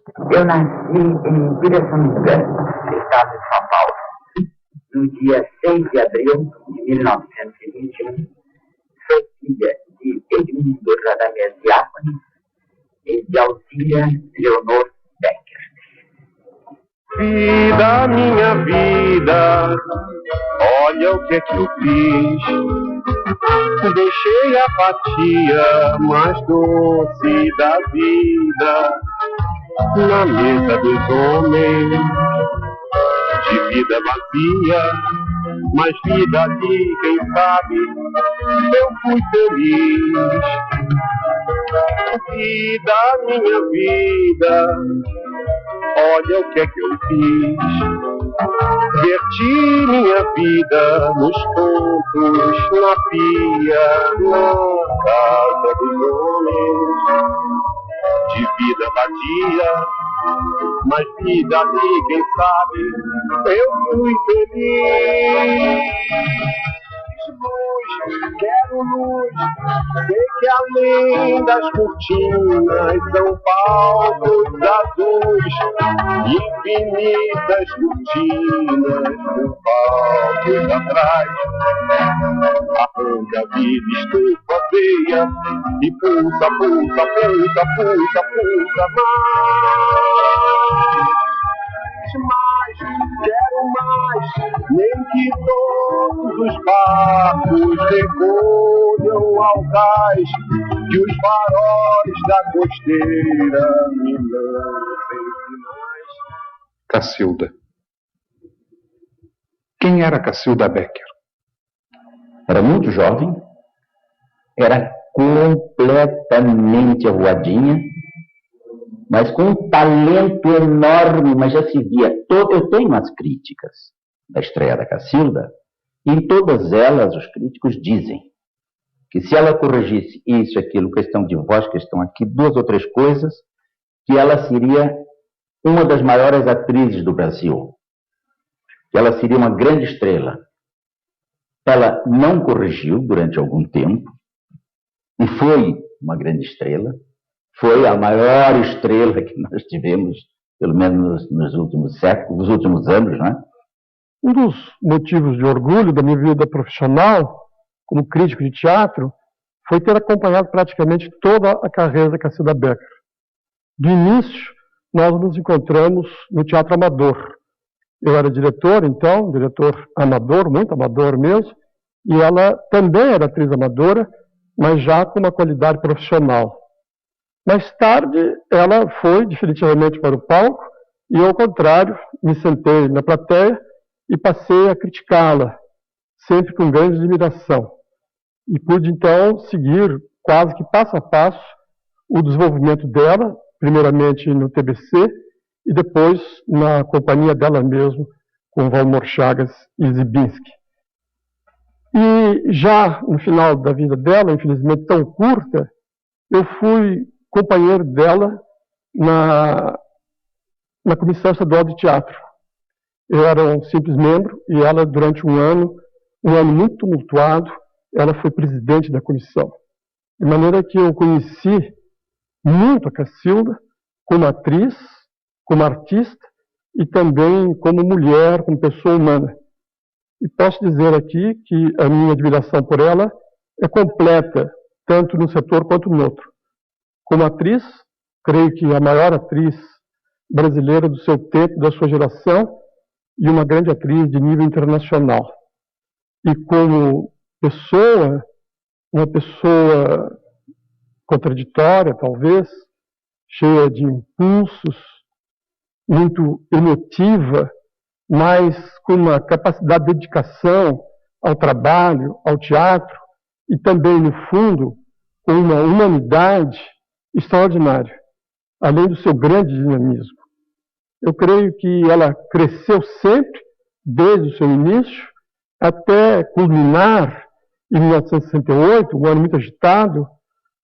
Eu nasci em Pirassununga, estado de São Paulo, no dia 6 de abril de 1921. Sou filha de Edmundo Radamés Diácono e de Alzira Leonor Becker. Vida, minha vida, olha o que é que eu fiz. Deixei a apatia mais doce da vida na mesa dos homens, de vida vazia, mas vida de quem sabe eu fui feliz. Vida, minha vida, olha o que é que eu fiz. Verti minha vida nos campos, na pia, na casa dos homens, de vida vadia, mas vida de quem sabe eu fui feliz. Luz, quero luz, sei que além das cortinas são palcos azuis, infinitas cortinas com palcos atrás. Arranca a vida, estufa a veia e pulsa, pulsa, pulsa, pulsa, pulsa mais, quero mais, nem que todos os barcos recolham ao cais, que os faróis da costeira me lancem sinais. Cacilda. Quem era Cacilda Becker? Era muito jovem, era completamente arruadinha, mas com um talento enorme, mas já se via. Eu tenho as críticas da estreia da Cacilda, e em todas elas os críticos dizem que se ela corrigisse isso, aquilo, questão de voz, questão aqui, 2 ou 3 coisas, que ela seria uma das maiores atrizes do Brasil, que ela seria uma grande estrela. Ela não corrigiu durante algum tempo, e foi uma grande estrela. Foi a maior estrela que nós tivemos, pelo menos nos últimos séculos, nos últimos anos, não é? Um dos motivos de orgulho da minha vida profissional, como crítico de teatro, foi ter acompanhado praticamente toda a carreira da Cacilda Becker. De início, nós nos encontramos no teatro amador. Eu era diretor, então, diretor amador, muito amador mesmo, e ela também era atriz amadora, mas já com uma qualidade profissional. Mais tarde, ela foi definitivamente para o palco e, ao contrário, me sentei na plateia e passei a criticá-la, sempre com grande admiração. E pude, então, seguir quase que passo a passo o desenvolvimento dela, primeiramente no TBC e depois na companhia dela mesmo, com Valmor Chagas e Zibinski. E já no final da vida dela, infelizmente tão curta, eu fui companheiro dela na Comissão Estadual de Teatro. Eu era um simples membro e ela, durante um ano muito tumultuado, ela foi presidente da comissão. De maneira que eu conheci muito a Cacilda como atriz, como artista e também como mulher, como pessoa humana. E posso dizer aqui que a minha admiração por ela é completa, tanto num setor quanto no outro. Como atriz, creio que a maior atriz brasileira do seu tempo, da sua geração, e uma grande atriz de nível internacional. E como pessoa, uma pessoa contraditória, talvez, cheia de impulsos, muito emotiva, mas com uma capacidade de dedicação ao trabalho, ao teatro, e também, no fundo, com uma humanidade extraordinária, além do seu grande dinamismo. Eu creio que ela cresceu sempre, desde o seu início, até culminar em 1968, um ano muito agitado,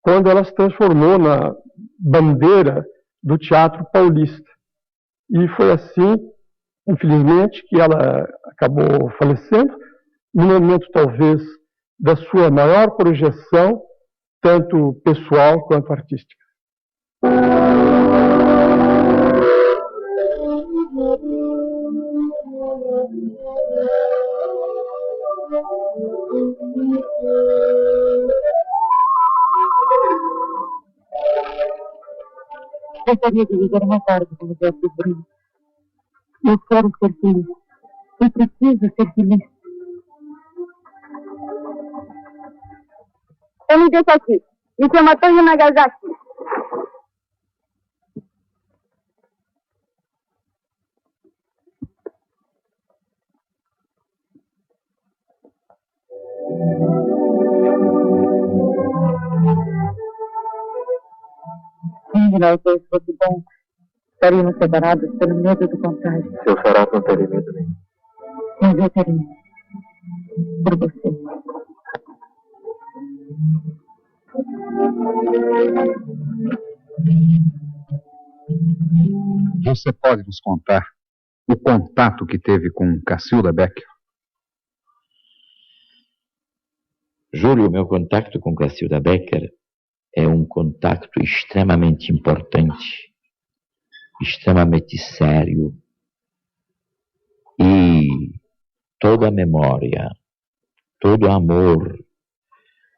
quando ela se transformou na bandeira do teatro paulista. E foi assim, infelizmente, que ela acabou falecendo, no momento, talvez, da sua maior projeção, tanto pessoal quanto artística. Gostaria de viver uma tarde com o José Bruno. Eu quero ser feliz. Eu preciso ser feliz. Eu me deixo aqui. Isso é uma torre Nagasaki. Se nós dois fosse bom, estaríamos separados pelo medo do contágio. Seu xarope não teria medo nenhum. Mas eu teria. Por você. Você pode nos contar o contato que teve com Cacilda Becker? Júlio, o meu contato com Cacilda Becker é um contato extremamente importante, extremamente sério, e toda a memória, todo o amor,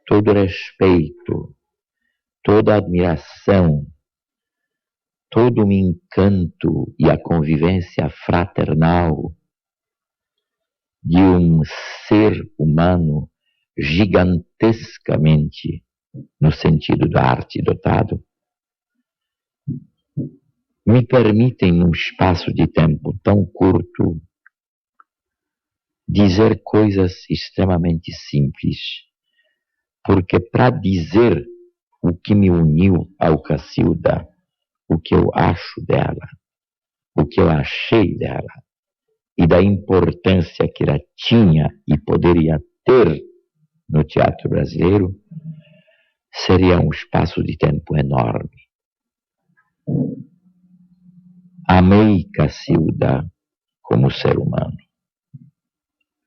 todo o respeito, toda a admiração, todo o encanto e a convivência fraternal de um ser humano gigantescamente, no sentido da arte dotado, me permitem, num espaço de tempo tão curto, dizer coisas extremamente simples, porque para dizer o que me uniu ao Cacilda, o que eu acho dela, o que eu achei dela, e da importância que ela tinha e poderia ter no teatro brasileiro, seria um espaço de tempo enorme. Amei Cacilda como ser humano.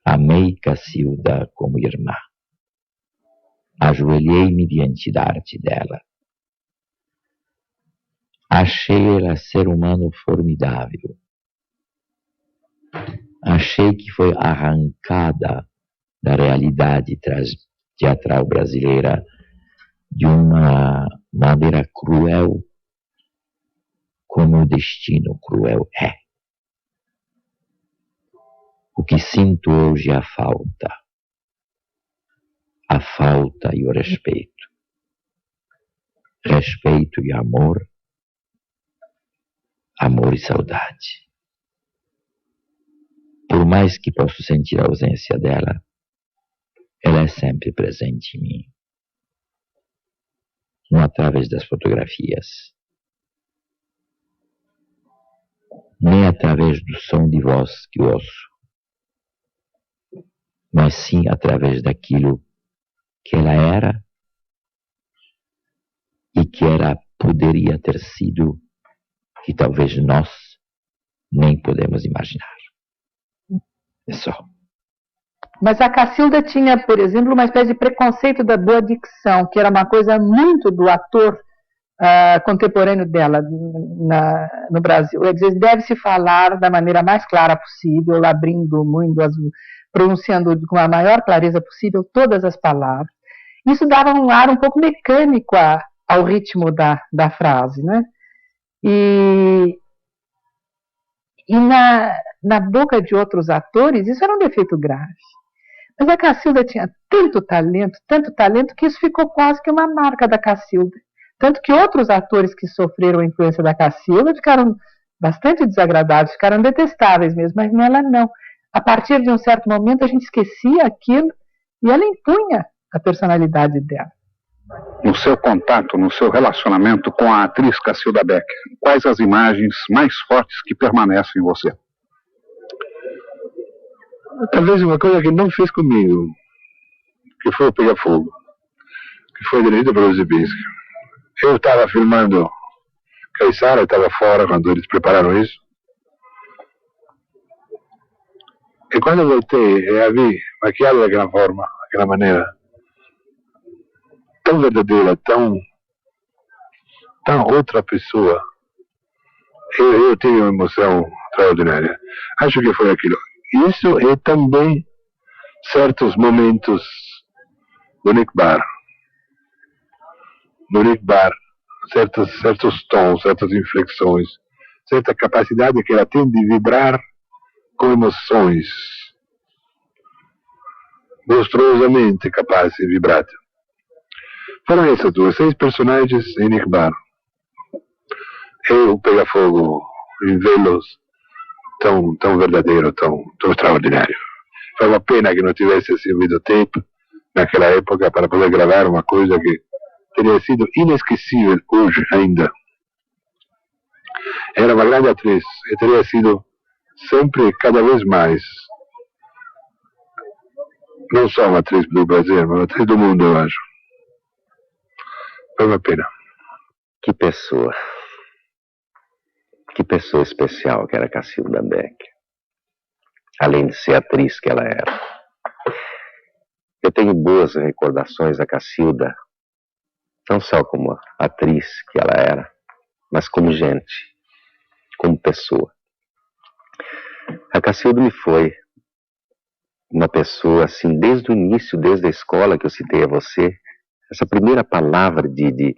Amei Cacilda como irmã. Ajoelhei-me diante da arte dela. Achei ela ser humano formidável. Achei que foi arrancada da realidade teatral brasileira de uma maneira cruel, como o destino cruel é. O que sinto hoje é a falta e o respeito. Respeito e amor, amor e saudade. Por mais que possa sentir a ausência dela, ela é sempre presente em mim. Não através das fotografias, nem através do som de voz que ouço, mas sim através daquilo que ela era e que ela poderia ter sido, que talvez nós nem podemos imaginar. É só. Mas a Cacilda tinha, por exemplo, uma espécie de preconceito da boa dicção, que era uma coisa muito do ator contemporâneo dela no Brasil. Deve-se falar da maneira mais clara possível, abrindo muito, pronunciando com a maior clareza possível todas as palavras. Isso dava um ar um pouco mecânico ao ritmo da frase, né? E na boca de outros atores, isso era um defeito grave. Mas a Cacilda tinha tanto talento, que isso ficou quase que uma marca da Cacilda. Tanto que outros atores que sofreram a influência da Cacilda ficaram bastante desagradáveis, ficaram detestáveis mesmo, mas nela não. A partir de um certo momento a gente esquecia aquilo e ela impunha a personalidade dela. No seu contato, no seu relacionamento com a atriz Cacilda Becker, quais as imagens mais fortes que permanecem em você? Talvez uma coisa que não fez comigo, que foi o Pegar Fogo, que foi dirigido pelo Zibinski. Eu estava filmando Caissara, eu estava fora quando eles prepararam isso. E quando eu voltei, eu a vi maquiada daquela forma, daquela maneira, tão verdadeira, tão outra pessoa. Eu tive uma emoção extraordinária. Acho que foi aquilo. Isso é também certos momentos no Nick Bar. No Nick Bar, certos tons, certas inflexões, certa capacidade que ela tem de vibrar com emoções. Monstruosamente capaz de vibrar. Foram essas duas, 6 personagens em Nick Bar. Eu Pega Fogo em vê-los tão verdadeiro, tão extraordinário. Foi uma pena que não tivesse assim videotape naquela época para poder gravar uma coisa que teria sido inesquecível hoje ainda. Era uma grande atriz e teria sido sempre, cada vez mais, não só uma atriz do Brasil, mas uma atriz do mundo, eu acho. Foi uma pena. Que pessoa especial que era Cacilda Becker, além de ser atriz que ela era. Eu tenho boas recordações da Cacilda, não só como atriz que ela era, mas como gente, como pessoa. A Cacilda me foi uma pessoa, assim, desde o início, desde a escola que eu citei a você, essa primeira palavra de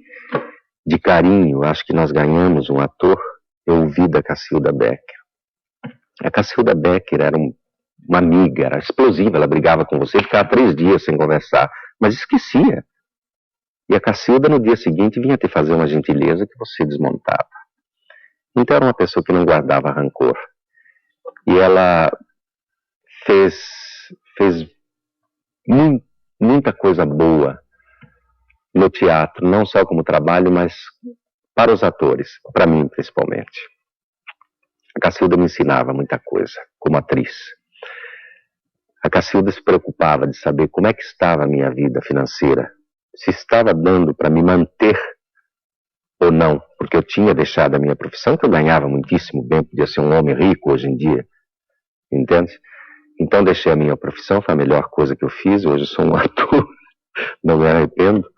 carinho, acho que nós ganhamos um ator, eu ouvi da Cacilda Becker. A Cacilda Becker era uma amiga, era explosiva, ela brigava com você, ficava 3 dias sem conversar, mas esquecia. E a Cacilda no dia seguinte vinha te fazer uma gentileza que você desmontava. Então era uma pessoa que não guardava rancor. E ela fez muita coisa boa no teatro, não só como trabalho, mas para os atores, para mim principalmente. A Cacilda me ensinava muita coisa, como atriz. A Cacilda se preocupava de saber como é que estava a minha vida financeira, se estava dando para me manter ou não, porque eu tinha deixado a minha profissão, que eu ganhava muitíssimo bem, podia ser um homem rico hoje em dia, entende? Então deixei a minha profissão, foi a melhor coisa que eu fiz, hoje eu sou um ator, não me arrependo.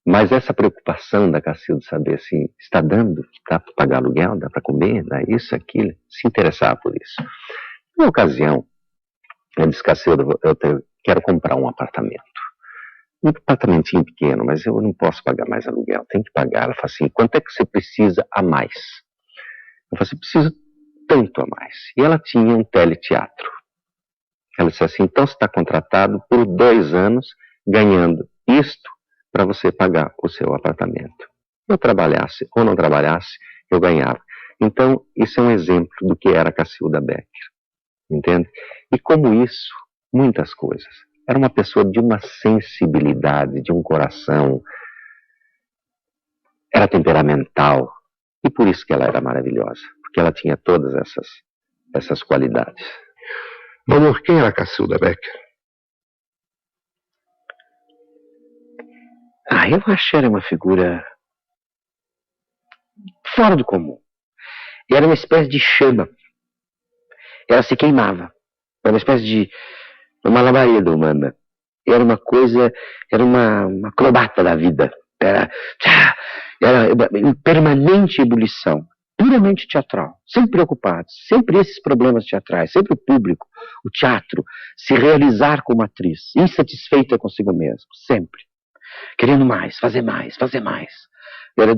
Mas essa preocupação da Cacilda de saber assim, está dando, dá para pagar aluguel, dá para comer, dá isso, aquilo, se interessar por isso. Na ocasião, eu disse, Cacilda, eu quero comprar um apartamento. Um apartamentinho pequeno, mas eu não posso pagar mais aluguel, tem que pagar. Ela falou assim, quanto é que você precisa a mais? Eu falei assim, preciso tanto a mais. E ela tinha um teleteatro. Ela disse assim, então você está contratado por 2 anos, ganhando isto, para você pagar o seu apartamento. Eu trabalhasse ou não trabalhasse, eu ganhava. Então, isso é um exemplo do que era Cacilda Becker, entende? E como isso, muitas coisas. Era uma pessoa de uma sensibilidade, de um coração, era temperamental, e por isso que ela era maravilhosa, porque ela tinha todas essas qualidades. Amor, quem era Cacilda Becker? Eu achei ela uma figura fora do comum. Era uma espécie de chama. Ela se queimava. Era uma espécie de uma labareda humana. Era uma coisa, era uma acrobata da vida. Era em permanente ebulição. Puramente teatral. Sempre preocupado. Sempre esses problemas teatrais. Sempre o público, o teatro, se realizar como atriz. Insatisfeita consigo mesmo. Sempre. Querendo mais, fazer mais, fazer mais. Era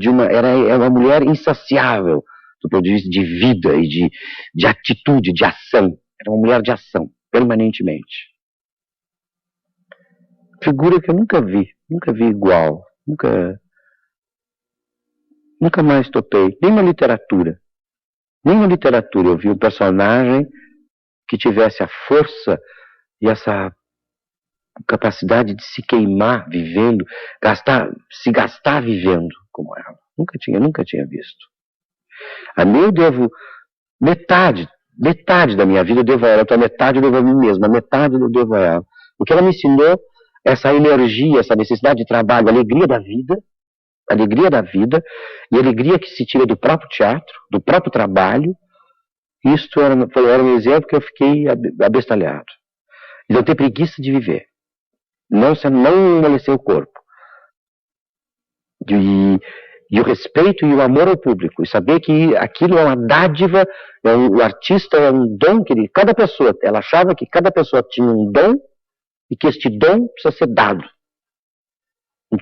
uma mulher insaciável do ponto de vista de vida e de atitude, de ação. Era uma mulher de ação, permanentemente. Figura que eu nunca vi igual, nunca mais topei, nem na literatura. Nem na literatura eu vi um personagem que tivesse a força e essa capacidade de se queimar vivendo, se gastar vivendo como ela. Nunca tinha visto. A mim eu devo metade da minha vida eu devo a ela, outra metade eu devo a mim mesma, a metade eu devo a ela. Porque ela me ensinou essa energia, essa necessidade de trabalho, a alegria da vida e a alegria que se tira do próprio teatro, do próprio trabalho. Isto era um exemplo que eu fiquei abestalhado. E não ter preguiça de viver. Não amolecer o corpo. E o respeito e o amor ao público. E saber que aquilo é uma dádiva, o artista é um dom que cada pessoa, ela achava que cada pessoa tinha um dom e que este dom precisa ser dado.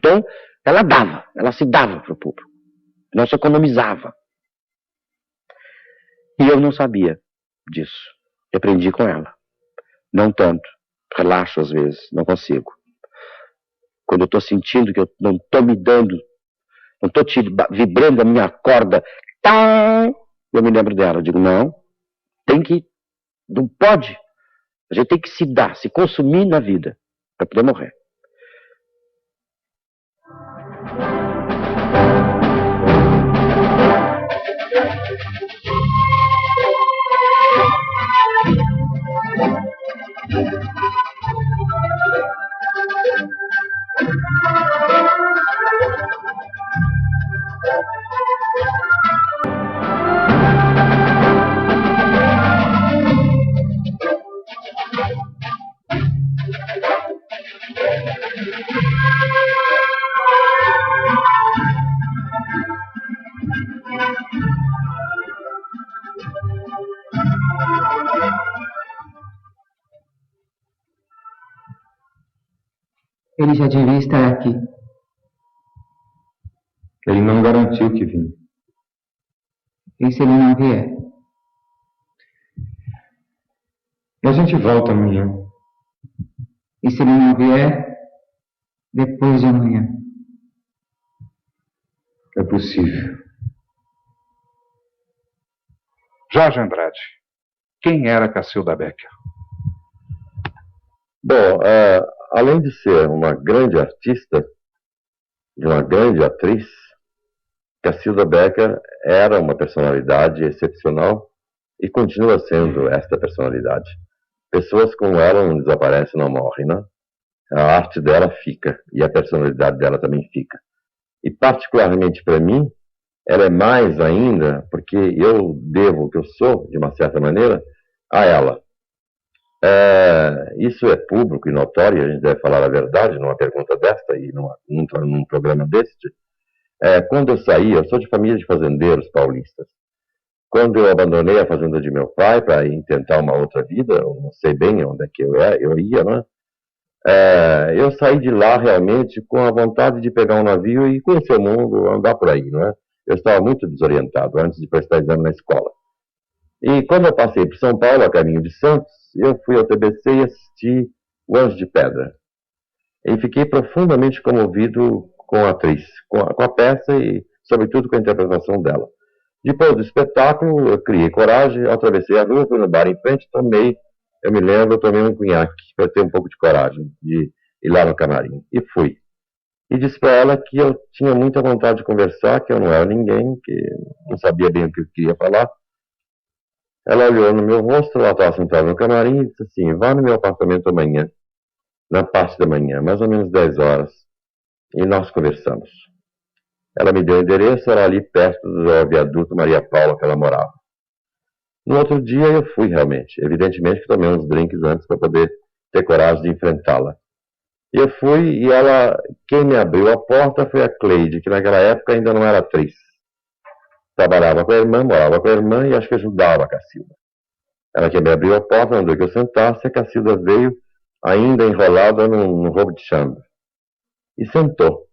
Então, ela se dava para o público. Não se economizava. E eu não sabia disso. Eu aprendi com ela. Não tanto. Relaxo às vezes, não consigo. Quando eu estou sentindo que eu não estou me dando, não estou vibrando a minha corda, eu me lembro dela. Eu digo, não pode. A gente tem que se dar, se consumir na vida, para poder morrer. Ele já devia estar aqui. Ele não garantiu que vinha. E se ele não vier? A gente volta amanhã. E se ele não vier, depois de amanhã? É possível. Jorge Andrade, quem era Cacilda Becker? Bom, além de ser uma grande artista, de uma grande atriz, Cacilda Becker era uma personalidade excepcional e continua sendo esta personalidade. Pessoas como ela não desaparecem, não morrem, né? A arte dela fica e a personalidade dela também fica. E particularmente para mim, ela é mais ainda, porque eu devo o que eu sou, de uma certa maneira, a ela. Isso é público e notório, a gente deve falar a verdade numa pergunta desta e num programa deste. Quando eu saí, eu sou de família de fazendeiros paulistas. Quando eu abandonei a fazenda de meu pai para ir tentar uma outra vida, eu não sei bem onde é que eu ia, né? Eu saí de lá realmente com a vontade de pegar um navio e conhecer o mundo, andar por aí, não é? Eu estava muito desorientado antes de prestar exame na escola. E quando eu passei por São Paulo, a caminho de Santos, eu fui ao TBC e assisti O Anjo de Pedra. E fiquei profundamente comovido com a atriz, com a peça e, sobretudo, com a interpretação dela. Depois do espetáculo, eu criei coragem, atravessei a rua, fui no bar em frente, tomei um cunhaque para ter um pouco de coragem de ir lá no camarim. E fui. E disse para ela que eu tinha muita vontade de conversar, que eu não era ninguém, que não sabia bem o que eu queria falar. Ela olhou no meu rosto, ela estava sentada no camarim e disse assim, vá no meu apartamento amanhã, na parte da manhã, mais ou menos 10 horas, e nós conversamos. Ela me deu o endereço, era ali perto do viaduto Maria Paula que ela morava. No outro dia eu fui realmente, evidentemente que tomei uns drinks antes para poder ter coragem de enfrentá-la. E eu fui e quem me abriu a porta foi a Cleide, que naquela época ainda não era atriz. Trabalhava com a irmã, morava com a irmã e acho que ajudava a Cacilda. Ela que me abriu a porta, mandou que eu sentasse, a Cacilda veio ainda enrolada num roubo de chamba. E sentou.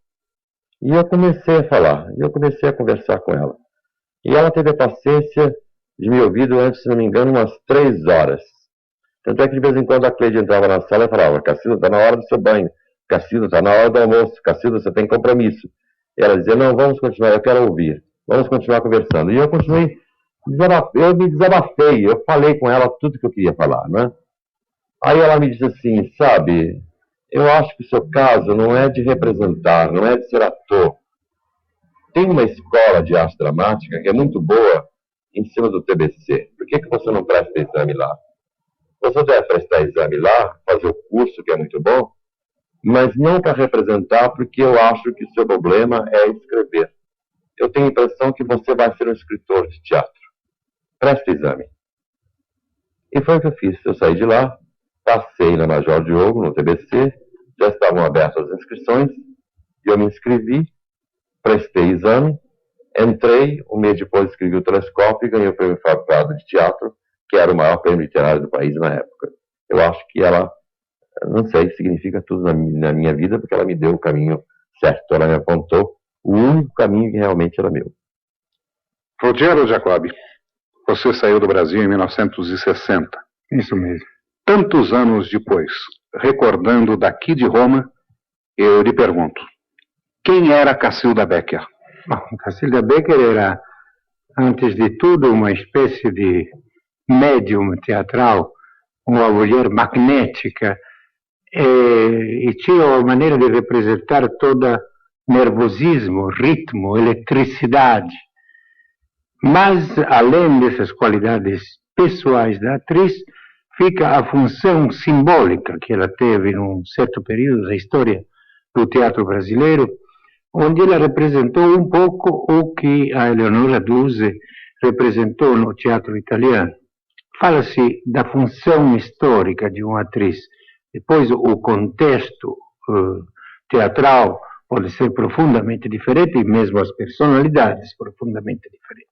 E eu comecei a falar, e eu comecei a conversar com ela. E ela teve a paciência de me ouvir durante, se não me engano, umas 3 horas. Tanto é que de vez em quando a Cleide entrava na sala e falava, Cacilda, está na hora do seu banho. Cacilda, está na hora do almoço. Cacilda, você tem compromisso. E ela dizia, não, vamos continuar, eu quero ouvir. Vamos continuar conversando. E eu continuei, eu me desabafei, eu falei com ela tudo que eu queria falar, né? Aí ela me disse assim, sabe, eu acho que o seu caso não é de representar, não é de ser ator. Tem uma escola de arte dramática que é muito boa em cima do TBC. Por que você não presta exame lá? Você deve prestar exame lá, fazer o curso, que é muito bom, mas não para representar, porque eu acho que o seu problema é escrever. Eu tenho a impressão que você vai ser um escritor de teatro. Preste exame. E foi o que eu fiz. Eu saí de lá, passei na Major Diogo, no TBC, já estavam abertas as inscrições, eu me inscrevi, prestei exame, entrei, um mês depois escrevi o Telescópio e ganhei o prêmio Fábio Prado de Teatro, que era o maior prêmio literário do país na época. Eu acho que ela, não sei, significa tudo na minha vida, porque ela me deu o caminho Certo, ela me apontou o único caminho que realmente era meu. Rogério Jacobi, você saiu do Brasil em 1960. Isso mesmo. Tantos anos depois, recordando daqui de Roma, eu lhe pergunto, quem era Cacilda Becker? Bom, Cacilda Becker era, antes de tudo, uma espécie de médium teatral, uma mulher magnética, e tinha uma maneira de representar toda nervosismo, ritmo, eletricidade. Mas, além dessas qualidades pessoais da atriz, fica a função simbólica que ela teve num certo período da história do teatro brasileiro, onde ela representou um pouco o que a Eleonora Duse representou no teatro italiano. Fala-se da função histórica de uma atriz. Depois, o contexto teatral pode ser profundamente diferente, e mesmo as personalidades profundamente diferentes.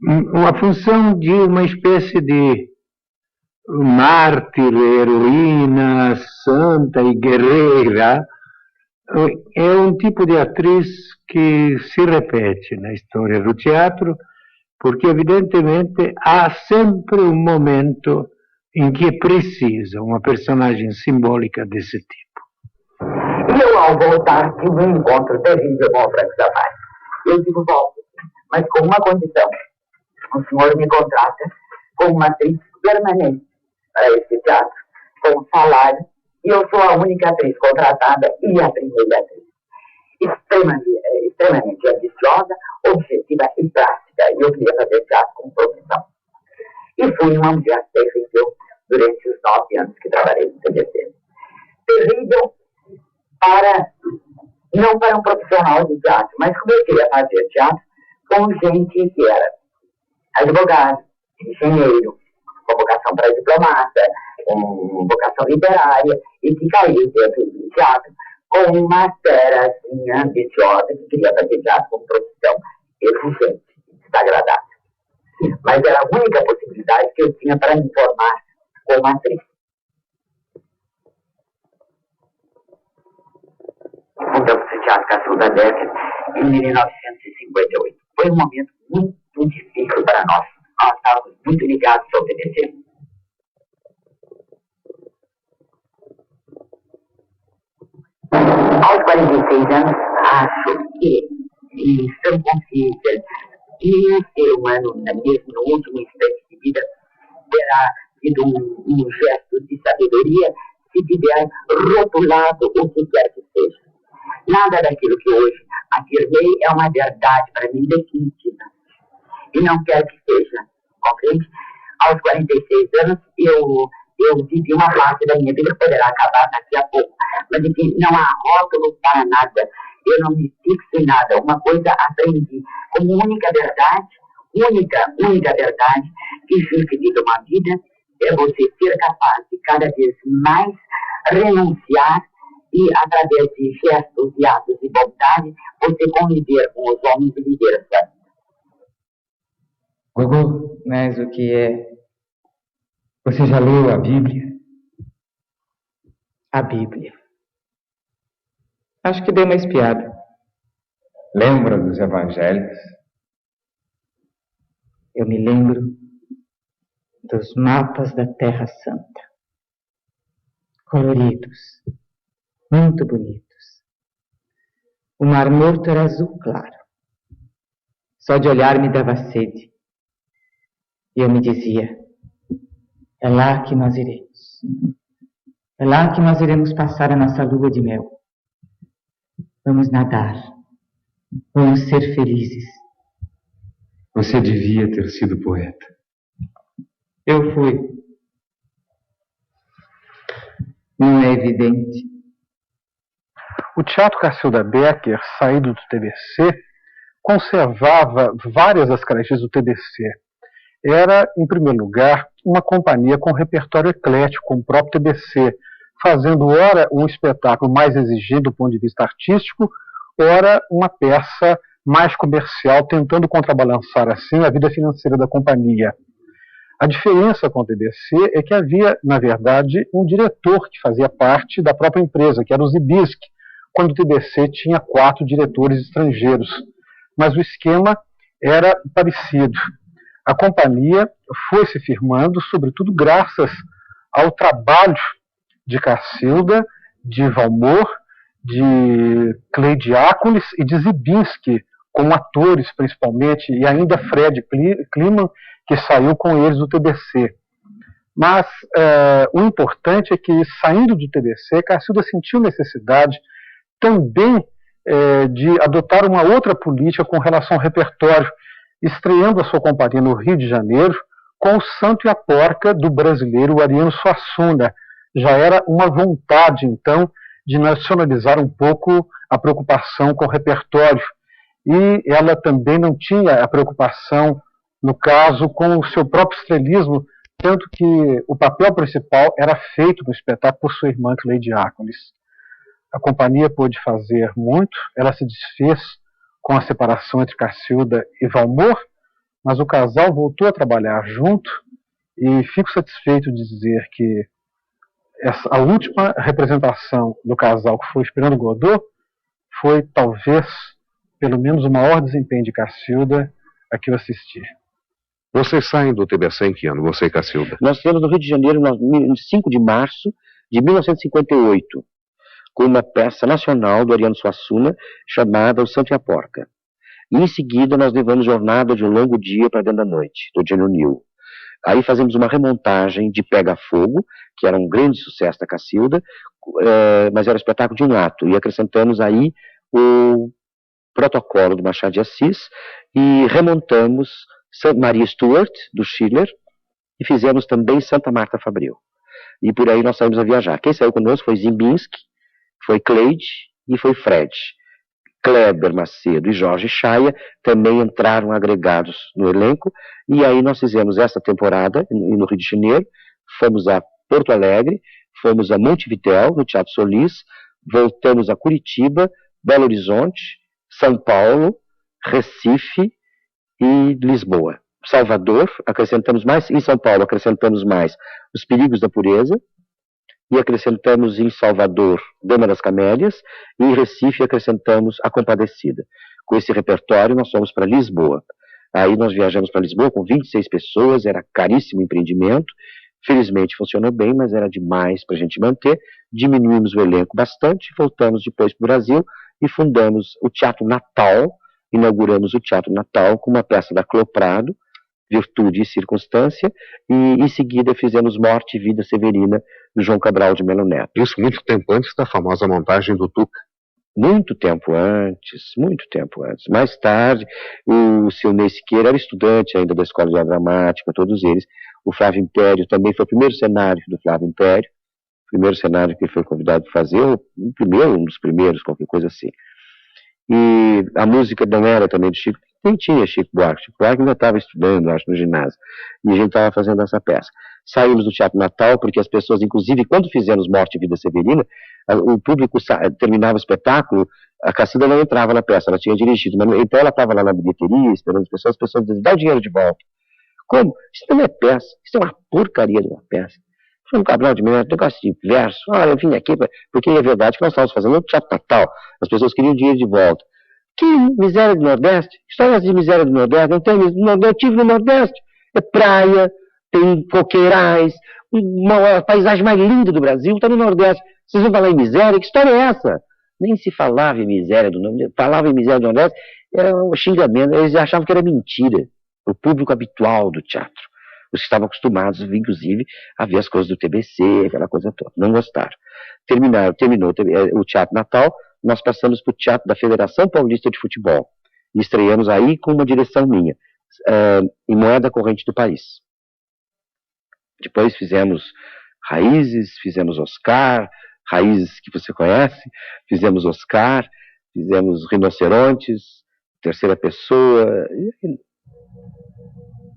Uma função de uma espécie de mártir, heroína, santa e guerreira, é um tipo de atriz que se repete na história do teatro, porque evidentemente há sempre um momento em que é precisa uma personagem simbólica desse tipo. E eu, ao voltar, tive um encontro terrível com o Franco Zavascki. Eu digo, volto, mas com uma condição. O senhor me contrata como uma atriz permanente para esse teatro, com salário, e eu sou a única atriz contratada e a primeira atriz. Extremamente ambiciosa, objetiva e prática. E eu queria fazer teatro com profissão. E fui uma mulher terrível durante os 9 anos que trabalhei no TBC. Terrível não para um profissional de teatro, mas como eu queria fazer teatro com gente que era advogado, engenheiro, com vocação para diplomata, com vocação literária, e que caiu dentro do teatro com uma ferazinha ambiciosa que queria fazer teatro como profissão exigente, desagradável. Mas era a única possibilidade que eu tinha para me formar como atriz. Mudamos de teatro Cacilda Becker em 1958. Foi um momento muito difícil para nós. Nós estávamos muito ligados ao TBC. Aos 46 anos, acho que, em sã consciência, nenhum ser humano, mesmo no último instante de vida, terá tido um gesto de sabedoria se tiver rotulado o que quer que seja. Nada daquilo que hoje afirmei é uma verdade para mim definitiva. E não quero que seja, compreende? Aos 46 anos, eu vivi uma parte da minha vida que poderá acabar daqui a pouco. Mas, enfim, não há rótulo para nada. Eu não me fixo em nada. Uma coisa aprendi como única verdade, única verdade, que justifica uma vida é você ser capaz de cada vez mais renunciar e, através de gestos e atos de bondade, você conviver com os homens e viver a sua vida. Gogô, mas o que é? Você já leu a Bíblia? A Bíblia. Acho que dei uma espiada. Lembra dos evangelhos? Eu me lembro dos mapas da Terra Santa. Coloridos, muito bonitos. O Mar Morto era azul claro. Só de olhar me dava sede. E eu me dizia, é lá que nós iremos. É lá que nós iremos passar a nossa lua de mel. Vamos nadar. Vamos ser felizes. Você devia ter sido poeta. Eu fui. Não é evidente? O Teatro Cacilda Becker, saído do TBC, conservava várias das características do TBC. Era, em primeiro lugar, uma companhia com repertório eclético, como o próprio TBC, fazendo, ora, um espetáculo mais exigido do ponto de vista artístico, ora, uma peça mais comercial, tentando contrabalançar, assim, a vida financeira da companhia. A diferença com o TBC é que havia, na verdade, um diretor que fazia parte da própria empresa, que era o Zibisky, quando o TBC tinha 4 diretores estrangeiros. Mas o esquema era parecido. A companhia foi se firmando, sobretudo graças ao trabalho de Cacilda, de Valmor, de Clay Diáconis e de Zibinski, como atores principalmente, e ainda Fred Kliman, que saiu com eles do TBC. Mas o importante é que, saindo do TBC, Cacilda sentiu necessidade também de adotar uma outra política com relação ao repertório, estreando a sua companhia no Rio de Janeiro com O Santo e a Porca, do brasileiro Ariano Suassuna. Já era uma vontade, então, de nacionalizar um pouco a preocupação com o repertório. E ela também não tinha a preocupação, no caso, com o seu próprio estrelismo, tanto que o papel principal era feito no espetáculo por sua irmã Clay Diáconis. A companhia pôde fazer muito, ela se desfez com a separação entre Cacilda e Valmor, mas o casal voltou a trabalhar junto, e fico satisfeito de dizer que a última representação do casal, que foi Esperando Godot, foi talvez, pelo menos, o maior desempenho de Cacilda a que eu assisti. Vocês saem do TBC em que ano, você e Cacilda? Nós saímos do Rio de Janeiro em 5 de março de 1958, com uma peça nacional do Ariano Suassuna chamada O Santo e a Porca. E em seguida nós levamos jornada de um longo dia para dentro da noite, do Gênio New. Aí fazemos uma remontagem de Pega Fogo, que era um grande sucesso da Cacilda, mas era um espetáculo de um ato, e acrescentamos aí o Protocolo do Machado de Assis, e remontamos Maria Stuart, do Schiller, e fizemos também Santa Marta Fabril. E por aí nós saímos a viajar. Quem saiu conosco foi Zibinski, foi Cleide e foi Fred. Kleber Macedo e Jorge Chaia também entraram agregados no elenco, e aí nós fizemos essa temporada no Rio de Janeiro, fomos a Porto Alegre, fomos a Montevidéu, no Teatro Solis, voltamos a Curitiba, Belo Horizonte, São Paulo, Recife e Lisboa. Salvador, acrescentamos mais, em São Paulo acrescentamos mais Os Perigos da Pureza, e acrescentamos em Salvador Dama das Camélias, e em Recife acrescentamos A Compadecida. Com esse repertório nós fomos para Lisboa. Aí nós viajamos para Lisboa com 26 pessoas, era caríssimo empreendimento, felizmente funcionou bem, mas era demais para a gente manter, diminuímos o elenco bastante, voltamos depois para o Brasil e fundamos o Teatro Natal, inauguramos o Teatro Natal com uma peça da Clô Prado, Virtude e Circunstância, e em seguida fizemos Morte e Vida Severina, do João Cabral de Melo Neto. Isso muito tempo antes da famosa montagem do Tuca. Muito tempo antes, muito tempo antes. Mais tarde, o Silnei Siqueira era estudante ainda da Escola de Dramática, todos eles. O Flávio Império também foi o primeiro cenário do Flávio Império, o primeiro cenário que ele foi convidado a fazer, um dos primeiros, qualquer coisa assim. E a música não era também do Chico, nem tinha Chico Buarque. Chico Buarque ainda estava estudando, acho, no ginásio. E a gente estava fazendo essa peça. Saímos do Teatro Natal, porque as pessoas, inclusive, quando fizemos Morte e Vida Severina, o público terminava o espetáculo, a Cacilda não entrava na peça, ela tinha dirigido, mas, então ela estava lá na bilheteria, esperando as pessoas diziam, dá o dinheiro de volta. Como? Isso não é peça, isso é uma porcaria de uma peça. Foi um Cabral de Melo, negócio de verso, eu vim aqui, porque é verdade que nós estávamos fazendo no Teatro Natal, as pessoas queriam dinheiro de volta. Que miséria do Nordeste? Histórias de miséria do Nordeste, não tem, eu tive no Nordeste, é praia, tem coqueirais, uma paisagem mais linda do Brasil, está no Nordeste. Vocês vão falar em miséria? Que história é essa? Nem se falava em miséria do Nordeste, falava em miséria do Nordeste, era um xingamento, eles achavam que era mentira. O público habitual do teatro, os que estavam acostumados, inclusive, a ver as coisas do TBC, aquela coisa toda, não gostaram. Terminou o Teatro Natal, nós passamos para o Teatro da Federação Paulista de Futebol, e estreamos aí com uma direção minha, em Moeda Corrente do País. Depois fizemos Raízes, fizemos Oscar, Raízes que você conhece, fizemos Oscar, fizemos Rinocerontes, Terceira Pessoa.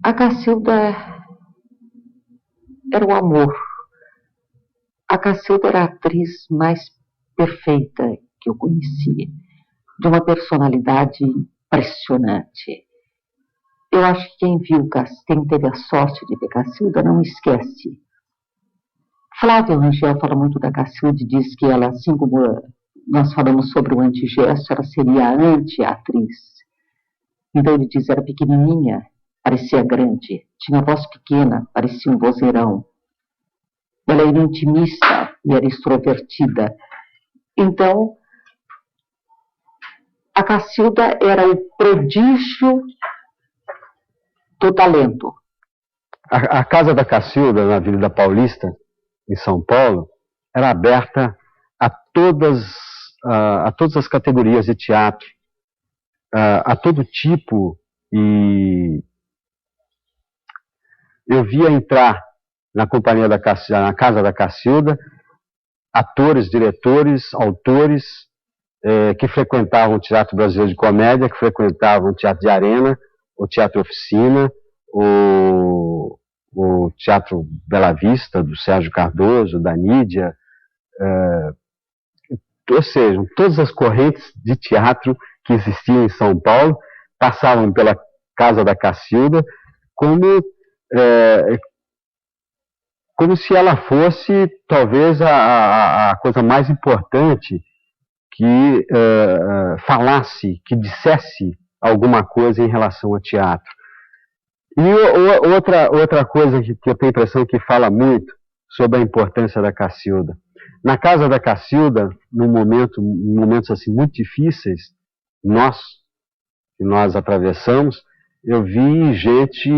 A Cacilda era o amor. A Cacilda era a atriz mais perfeita que eu conheci, de uma personalidade impressionante. Eu acho que quem teve a sorte de ver Cacilda não esquece. Flávio Rangel fala muito da Cacilda e diz que ela, assim como nós falamos sobre o antigesto, ela seria a anti-atriz. Então ele diz, era pequenininha, parecia grande, tinha voz pequena, parecia um vozeirão. Ela era intimista e era extrovertida. Então, a Cacilda era o prodígio do talento. A casa da Cacilda, na Avenida Paulista, em São Paulo, era aberta a todas as categorias de teatro, a todo tipo, e eu via entrar na companhia da Cacilda, na casa da Cacilda, atores, diretores, autores que frequentavam o Teatro Brasileiro de Comédia, que frequentavam o Teatro de Arena, o Teatro Oficina, o Teatro Bela Vista, do Sérgio Cardoso, da Nídia, ou seja, todas as correntes de teatro que existiam em São Paulo passavam pela casa da Cacilda como se ela fosse, talvez, a coisa mais importante que falasse, que dissesse alguma coisa em relação ao teatro. E outra coisa que eu tenho a impressão que fala muito sobre a importância da Cacilda. Na casa da Cacilda, em momentos assim muito difíceis, que nós atravessamos, eu vi gente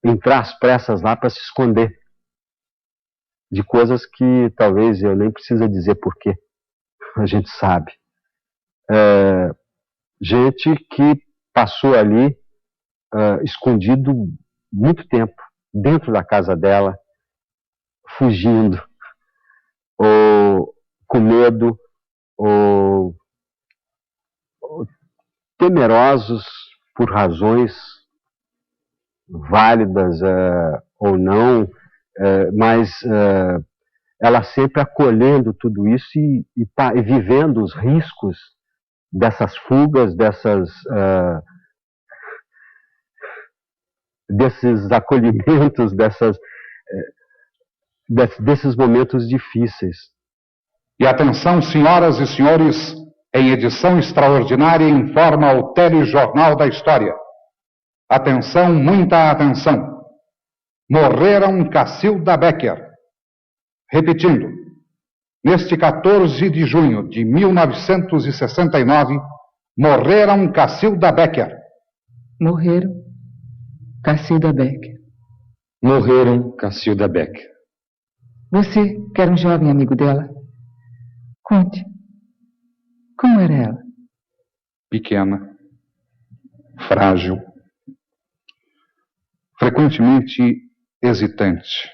entrar às pressas lá para se esconder de coisas que talvez eu nem precisa dizer porquê. A gente sabe. Gente que passou ali escondido muito tempo, dentro da casa dela, fugindo, ou com medo, ou temerosos por razões válidas ou não, mas ela sempre acolhendo tudo isso e vivendo os riscos dessas fugas, desses acolhimentos, desses momentos difíceis. E atenção, senhoras e senhores, em edição extraordinária em forma ao telejornal da história. Atenção, muita atenção. Morreram Cacilda Becker. Repetindo, neste 14 de junho de 1969, morreram Cacilda Becker. Morreram Cacilda Becker. Morreram Cacilda Becker. Você, que era um jovem amigo dela, conte. Como era ela? Pequena, frágil, frequentemente hesitante,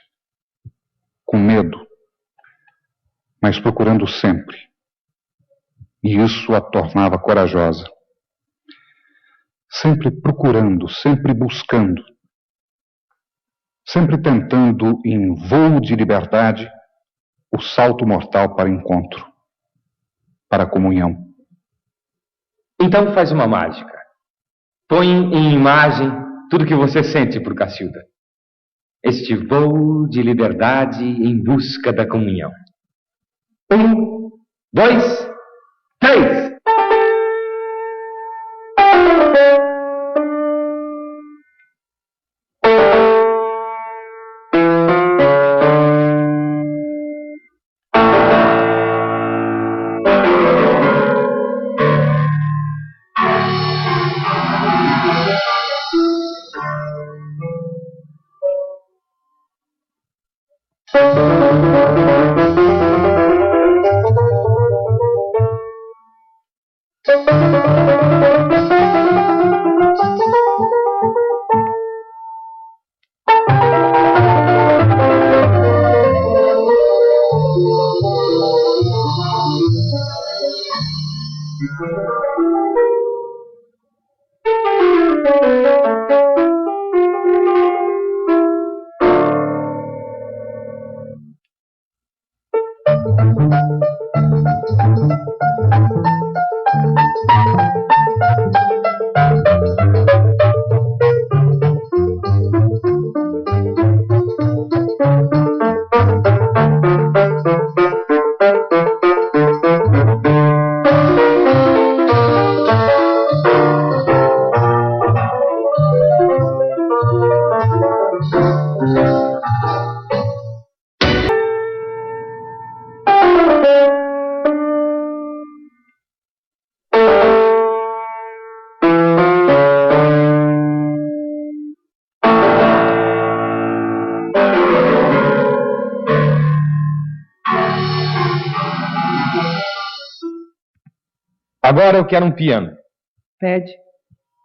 com medo, mas procurando sempre. E isso a tornava corajosa. Sempre procurando, sempre buscando, sempre tentando, em voo de liberdade, o salto mortal para encontro, para comunhão. Então faz uma mágica. Põe em imagem tudo que você sente por Cacilda. Este voo de liberdade em busca da comunhão. 1, 2, 3! Agora eu quero um piano. Pede.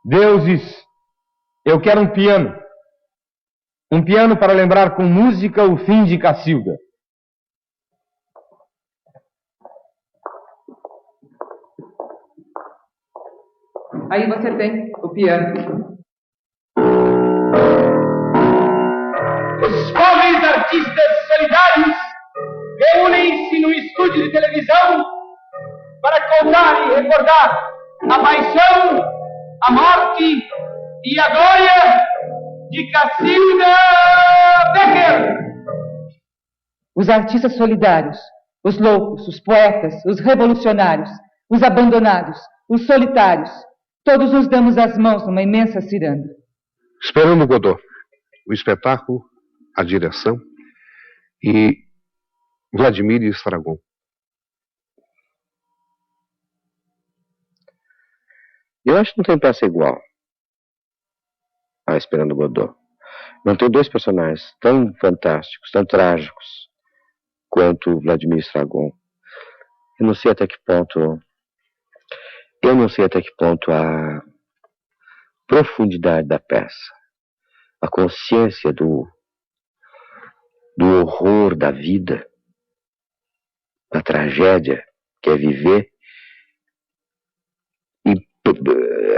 Deuses, eu quero um piano. Um piano para lembrar com música o fim de Cacilda. Aí você tem o piano. Os jovens artistas solidários reúnem-se no estúdio de televisão para contar e recordar a paixão, a morte e a glória de Cacilda Becker. Os artistas solidários, os loucos, os poetas, os revolucionários, os abandonados, os solitários, todos nos damos as mãos numa imensa ciranda. Esperando Godot, o espetáculo, a direção e Vladimir Estragon. Eu acho que não tem peça igual a Esperando Godot. Não tem dois personagens tão fantásticos, tão trágicos quanto Vladimir Estragon. Eu não sei até que ponto a profundidade da peça, a consciência do horror da vida, da tragédia que é viver, e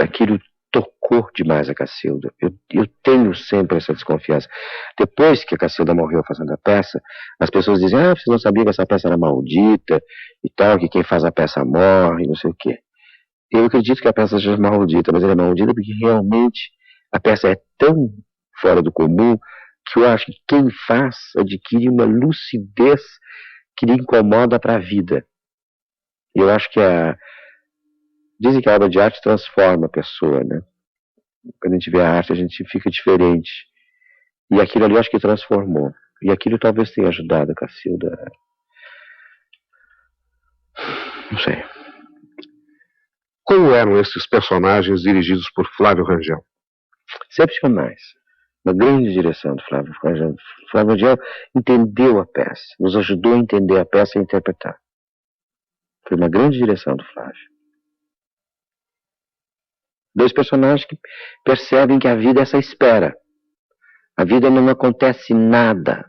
aquilo tocou demais a Cacilda. Eu tenho sempre essa desconfiança. Depois que a Cacilda morreu fazendo a peça, as pessoas dizem, vocês não sabiam que essa peça era maldita e tal, que quem faz a peça morre, não sei o quê. Eu acredito que a peça seja maldita, mas ela é maldita porque realmente a peça é tão fora do comum que eu acho que quem faz adquire uma lucidez que lhe incomoda para a vida. E eu acho que dizem que a obra de arte transforma a pessoa, né? Quando a gente vê a arte, a gente fica diferente. E aquilo ali eu acho que transformou. E aquilo talvez tenha ajudado a Cacilda. Não sei. Como eram esses personagens dirigidos por Flávio Rangel? Excepcionais. Uma grande direção do Flávio Rangel. Flávio Rangel entendeu a peça, nos ajudou a entender a peça e a interpretar. Foi uma grande direção do Flávio. Dois personagens que percebem que a vida é essa espera. A vida não acontece nada.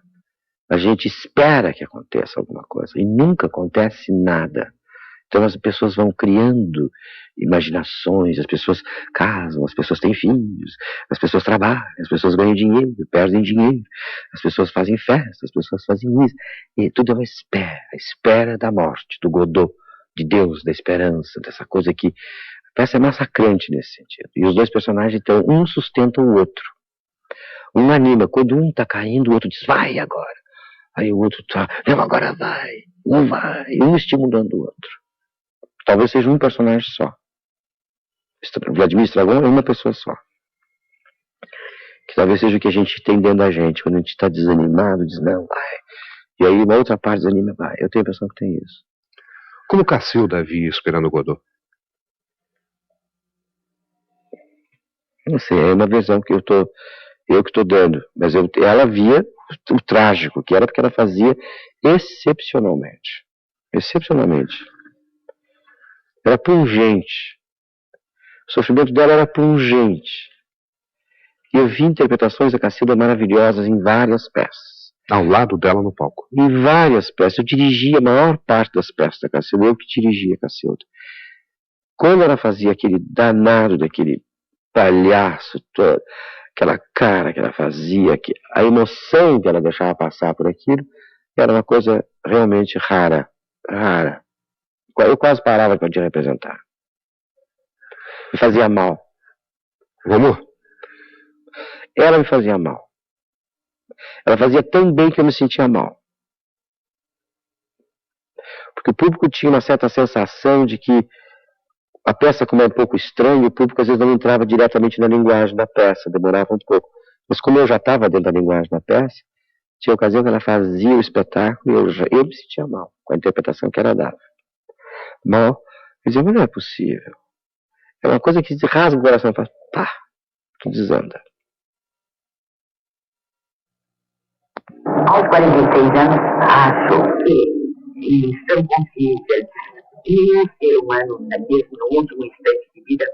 A gente espera que aconteça alguma coisa e nunca acontece nada. Então as pessoas vão criando imaginações, as pessoas casam, as pessoas têm filhos, as pessoas trabalham, as pessoas ganham dinheiro, perdem dinheiro, as pessoas fazem festa, as pessoas fazem isso. E tudo é uma espera, a espera da morte, do Godot, de Deus, da esperança, dessa coisa que a peça é massacrante nesse sentido. E os dois personagens, então, um sustenta o outro. Um anima, quando um está caindo, o outro diz, vai agora. Aí o outro tá, não, agora vai, um vai, um estimulando o outro. Talvez seja um personagem só. Vladimir Estragon é uma pessoa só. Que talvez seja o que a gente tem dentro da gente. Quando a gente está desanimado, diz não, vai. E aí uma outra parte desanima, vai. Eu tenho a impressão que tem isso. Como Cacilda via Esperando Godot? Não sei, é uma visão que eu que estou dando. Mas ela via o trágico, que era porque ela fazia excepcionalmente. Excepcionalmente. Era pungente. O sofrimento dela era pungente. E eu vi interpretações da Cacilda maravilhosas em várias peças. Ao lado dela no palco. Em várias peças. Eu dirigia a maior parte das peças da Cacilda. Eu que dirigia a Cacilda. Quando ela fazia aquele danado daquele palhaço todo, aquela cara que ela fazia, a emoção que ela deixava passar por aquilo, era uma coisa realmente rara. Rara. Eu quase parava de representar. Me fazia mal. Vamos? Ela me fazia mal. Ela fazia tão bem que eu me sentia mal. Porque o público tinha uma certa sensação de que a peça, como é um pouco estranha, o público às vezes não entrava diretamente na linguagem da peça, demorava um pouco. Mas como eu já estava dentro da linguagem da peça, tinha ocasião que ela fazia o espetáculo e eu me sentia mal com a interpretação que ela dava. Mal, eu dizia, mas não é possível. É uma coisa que rasga o coração e faz, pá, tudo desanda. Aos 46 anos, acho que estão conscientes Nenhum ser humano, mesmo no último instante de vida,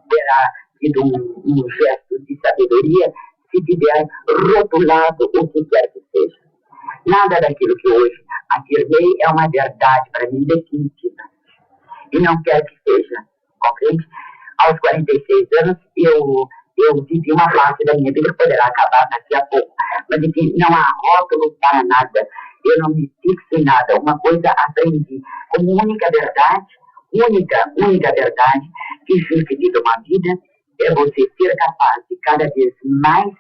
terá tido um gesto de sabedoria se tiver rotulado o que quer que seja. Nada daquilo que hoje afirmei é uma verdade para mim definitiva. E não quero que seja, compreende? Aos 46 anos, eu vivi uma parte da minha vida que poderá acabar daqui a pouco. Mas, enfim, não há rótulo para nada. Eu não me fixo em nada. Uma coisa aprendi como única verdade, única verdade que justifica uma vida é você ser capaz de cada vez mais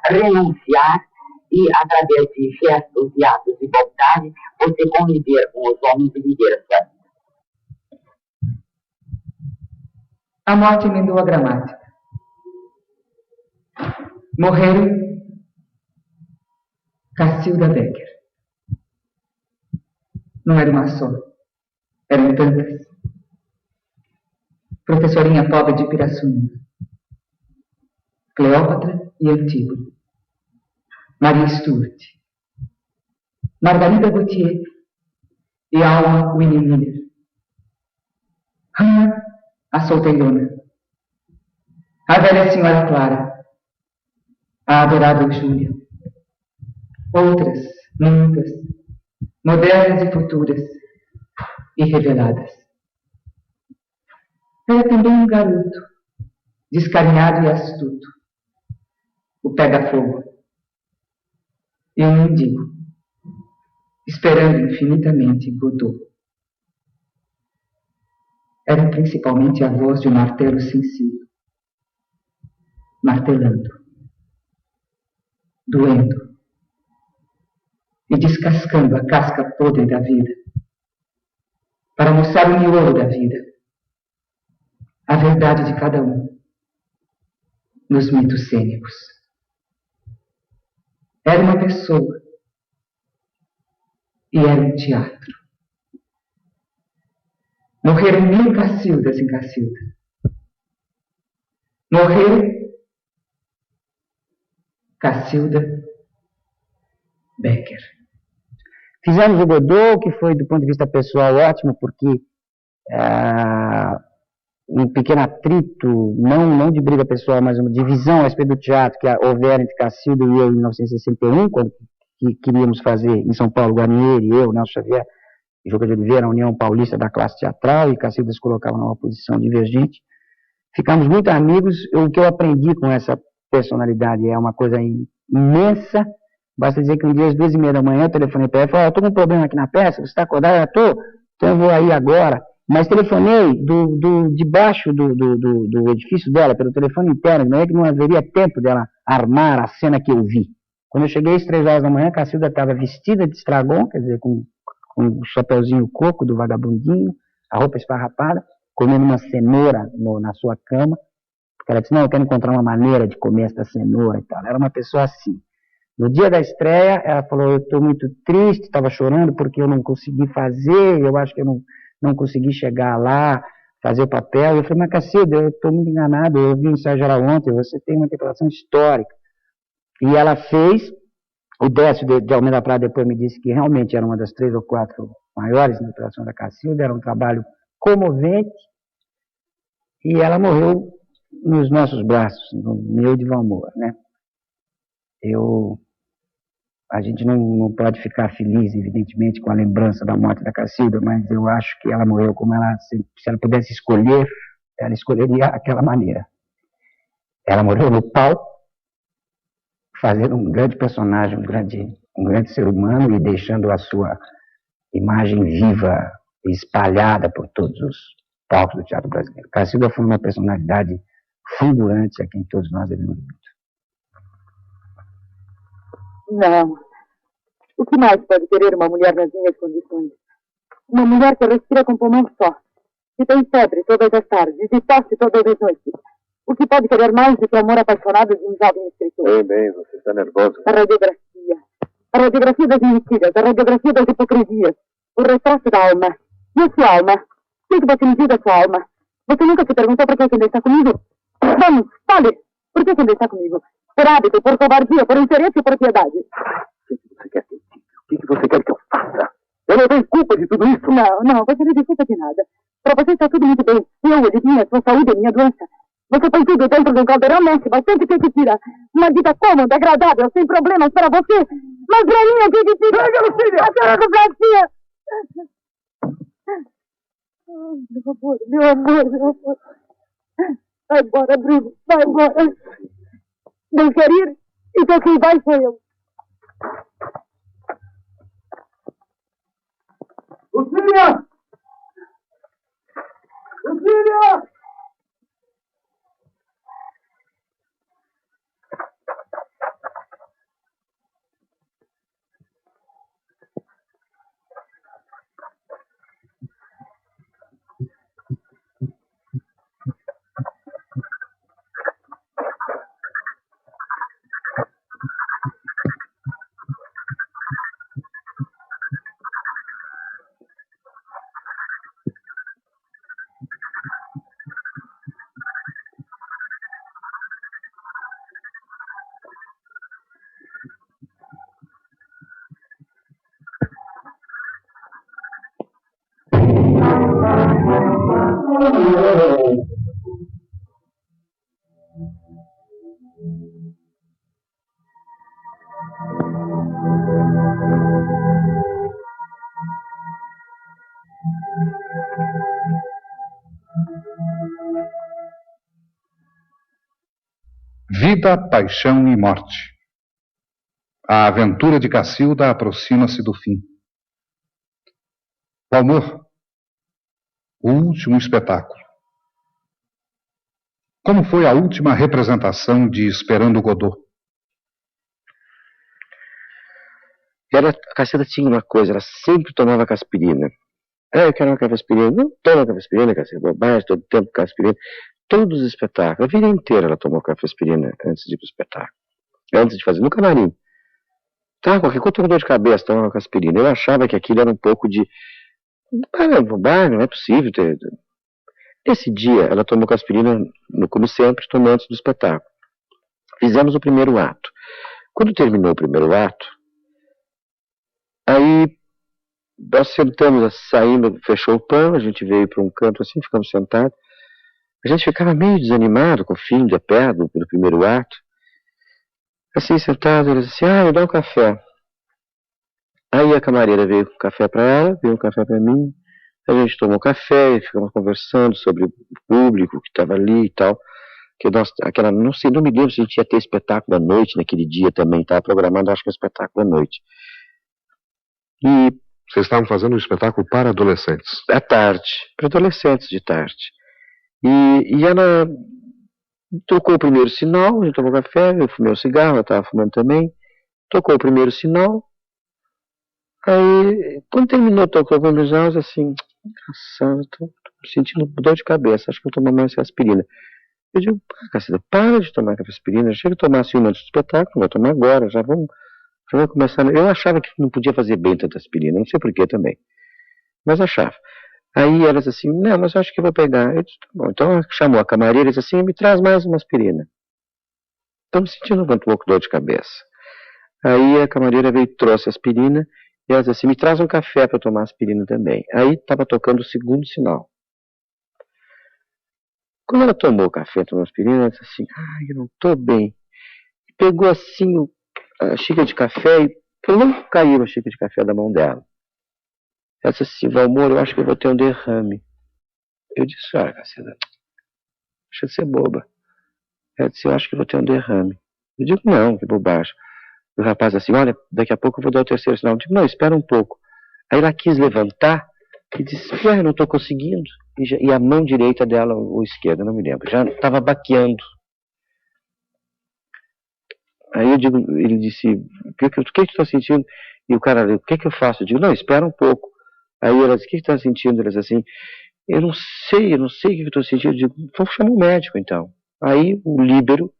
renunciar e, através de gestos e atos de bondade, você conviver com os homens e viver a sua vida. A morte emendou a gramática. Morreram Cacilda Becker. Não era uma só, eram tantas. Professorinha pobre de Pirassununga. Cleópatra e Antígona. Maria Stuart. Margarida Gautier e Alma Winnie Miller. Hannah, a solteirona. A velha senhora Clara. A adorável Júlia. Outras, muitas, modernas e futuras, e reveladas. Era também um garoto, descarinhado e astuto, o pega-fogo, e um mendigo, esperando infinitamente Godot. Era principalmente a voz de um martelo sensível, martelando, doendo, e descascando a casca podre da vida, para mostrar o miolo da vida, a verdade de cada um, nos mitos cênicos. Era uma pessoa, e era um teatro. Morreram 1000 Cacildas em Cacilda. Morreu Cacilda Becker. Fizemos o Godot, que foi, do ponto de vista pessoal, ótimo, porque um pequeno atrito, não de briga pessoal, mas uma divisão a respeito do teatro que houver entre Cacilda e eu em 1961, quando queríamos fazer em São Paulo, Guarnieri, eu, Nelson Xavier e Juca de Oliveira, a União Paulista da classe teatral, e Cacilda se colocava numa posição divergente. Ficamos muito amigos. O que eu aprendi com essa personalidade é uma coisa imensa. Basta dizer que um dia às 2h30 da manhã eu telefonei para ela e falei: estou com um problema aqui na peça, você está acordado? Eu estou, então eu vou aí agora. Mas telefonei debaixo do edifício dela, pelo telefone interno, não é que não haveria tempo dela armar a cena que eu vi. Quando eu cheguei às 3 horas da manhã, a Cacilda estava vestida de estragon, quer dizer, com o chapeuzinho coco do vagabundinho, a roupa esfarrapada, comendo uma cenoura na sua cama, porque ela disse: não, eu quero encontrar uma maneira de comer essa cenoura e tal. Ela era uma pessoa assim. No dia da estreia, ela falou: eu estou muito triste, estava chorando porque eu não consegui fazer, eu acho que eu não consegui chegar lá, fazer o papel. Eu falei: mas Cacilda, eu estou muito enganado, eu vi o ensaio geral ontem, você tem uma interpretação histórica. E ela fez. O Décio de Almeida Prado depois me disse que realmente era uma das 3 ou 4 maiores interpretações da Cacilda, era um trabalho comovente, e ela morreu nos nossos braços, no meu de Valmor, né? A gente não pode ficar feliz, evidentemente, com a lembrança da morte da Cacilda, mas eu acho que ela morreu como ela, se ela pudesse escolher, ela escolheria aquela maneira. Ela morreu no palco, fazendo um grande personagem, um grande ser humano, e deixando a sua imagem viva e espalhada por todos os palcos do teatro brasileiro. Cacilda foi uma personalidade fulgurante a quem todos nós devemos muito. Não. O que mais pode querer uma mulher nas minhas condições? Uma mulher que respira com pulmão só, que tem febre todas as tardes e tosse todas as noites. O que pode querer mais do que o amor apaixonado de um jovem escritor? Bem, você está nervosa. A radiografia das mentiras, a radiografia das hipocrisias, o retrato da alma. E a sua alma? O que você me diz da sua alma? Você nunca se perguntou por que ainda está comigo? Vamos, fale! Por que ainda está comigo? Por hábito, por covardia, por interesse e por piedade. O que você quer que eu diga? O que você quer que eu faça? Eu não tenho culpa de tudo isso. Não, você não tem culpa de nada. Para você está tudo muito bem. Olivia, sua saúde é minha doença. Você põe tudo dentro de um caldeirão, mexe bastante, o que tira? Uma vida cômoda, agradável, sem problemas para você. Mas para mim, o que tira? Pega, Lucília! A senhora do Brasil! Meu amor. Vai embora, Bruno, vai embora. Não quer ir? Então quem vai sou eu. Lucília! Lucília! Vida, paixão e morte. A aventura de Cacilda aproxima-se do fim. O amor. O último espetáculo. Como foi a última representação de Esperando Godot? A Cacilda tinha uma coisa, ela sempre tomava aspirina. Eu quero uma aspirina. Não toma aspirina, Cacilda, bobagem, todo tempo aspirina. Todos os espetáculos, a vida inteira ela tomou aspirina antes de ir para o espetáculo. Antes de fazer, no camarim. Tá, qualquer coisa, dor de cabeça, tomava aspirina. Eu achava que aquilo era um pouco de... bobagem, não é possível ter... Esse dia, ela tomou aspirina, como sempre, tomou antes do espetáculo. Fizemos o primeiro ato. Quando terminou o primeiro ato, aí nós sentamos, saímos, fechou o pano, a gente veio para um canto assim, ficamos sentados. A gente ficava meio desanimado com o fim da pedra do primeiro ato. Assim, sentado, eles assim, me dá um café. Aí a camareira veio com café para ela, veio um café para mim. A gente tomou café e ficamos conversando sobre o público que estava ali e tal. Que nós, não me lembro se a gente ia ter espetáculo à noite naquele dia também, estava programado, acho que espetáculo à noite. E vocês estavam fazendo um espetáculo para adolescentes? À tarde, para adolescentes de tarde. E ela tocou o primeiro sinal, a gente tomou café, eu fumei um cigarro, ela estava fumando também. Tocou o primeiro sinal. Aí, quando terminou, tocou o primeiro sinal, eu assim, nossa, estou sentindo dor de cabeça, acho que vou tomar mais aspirina. Eu digo, Cacilda, para de tomar aspirina, chega a tomar assim antes do espetáculo, vai tomar agora, já vamos começar. Eu achava que não podia fazer bem tanta aspirina, não sei porquê também, mas achava. Aí elas assim, não, mas eu acho que eu vou pegar. Eu disse, tá bom. Então chamou a camareira e disse assim, me traz mais uma aspirina. Estou me sentindo um pouco de dor de cabeça. Aí a camareira veio e trouxe a aspirina, e ela disse assim, me traz um café para tomar aspirina também. Aí estava tocando o segundo sinal. Quando ela tomou o café, tomou a aspirina, ela disse assim, eu não estou bem. Pegou assim a xícara de café e não caiu a xícara de café da mão dela. Ela disse assim, Valmor, eu acho que eu vou ter um derrame. Eu disse, Cacilda, deixa de ser boba. Ela disse, eu acho que eu vou ter um derrame. Eu digo, não, que bobagem. O rapaz assim, olha, daqui a pouco eu vou dar o terceiro sinal. Eu digo, não, espera um pouco. Aí ela quis levantar e disse, não estou conseguindo. E a mão direita dela, ou esquerda, não me lembro, já estava baqueando. Aí eu digo, ele disse, o que tu está sentindo? E o cara, o que eu faço? Eu digo, não, espera um pouco. Aí ela disse, o que está sentindo? Ela disse assim, eu não sei o que eu estou sentindo. Eu digo, vou chamar um médico então. Aí o líbero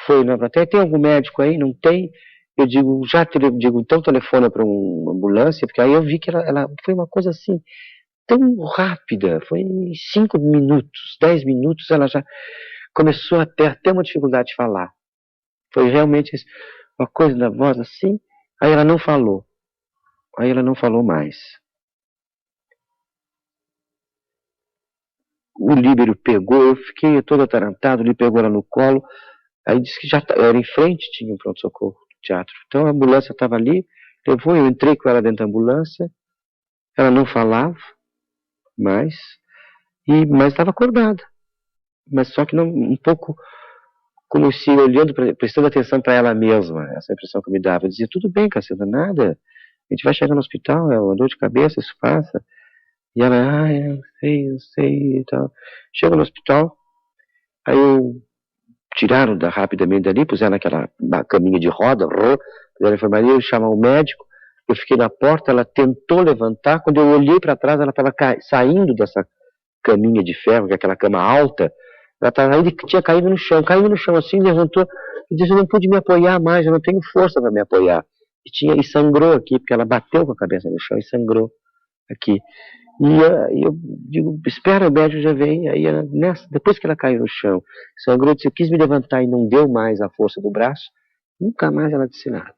foi na plateia, tem algum médico aí? Não tem? Eu digo, então telefona para uma ambulância, porque aí eu vi que ela foi uma coisa assim, tão rápida, foi em 5 minutos, 10 minutos, ela já começou a ter até uma dificuldade de falar. Foi realmente uma coisa da voz assim, aí ela não falou. Aí ela não falou mais. O Líbero pegou, eu fiquei todo atarantado, ele pegou ela no colo, aí disse que já era em frente, tinha um pronto-socorro do teatro. Então a ambulância estava ali, levou, eu entrei com ela dentro da ambulância, ela não falava mais, mas estava acordada. Mas só que não, um pouco como se olhando, prestando atenção para ela mesma, essa impressão que me dava. Eu dizia, tudo bem, Cacilda, nada, a gente vai chegar no hospital, é uma dor de cabeça, isso passa. E ela, eu sei e tal. Chega no hospital, aí tiraram rapidamente dali, puseram naquela caminha de roda, fizeram a enfermaria, eu chamar o médico, eu fiquei na porta, ela tentou levantar, quando eu olhei para trás, ela estava saindo dessa caminha de ferro, que é aquela cama alta, ela tinha caído no chão assim, levantou, e disse, eu não pude me apoiar mais, eu não tenho força para me apoiar. E sangrou aqui, porque ela bateu com a cabeça no chão e sangrou aqui. E eu digo, espera, o médico já vem. Aí ela, depois que ela caiu no chão, sangrou, disse, eu quis me levantar e não deu mais a força do braço, nunca mais ela disse nada.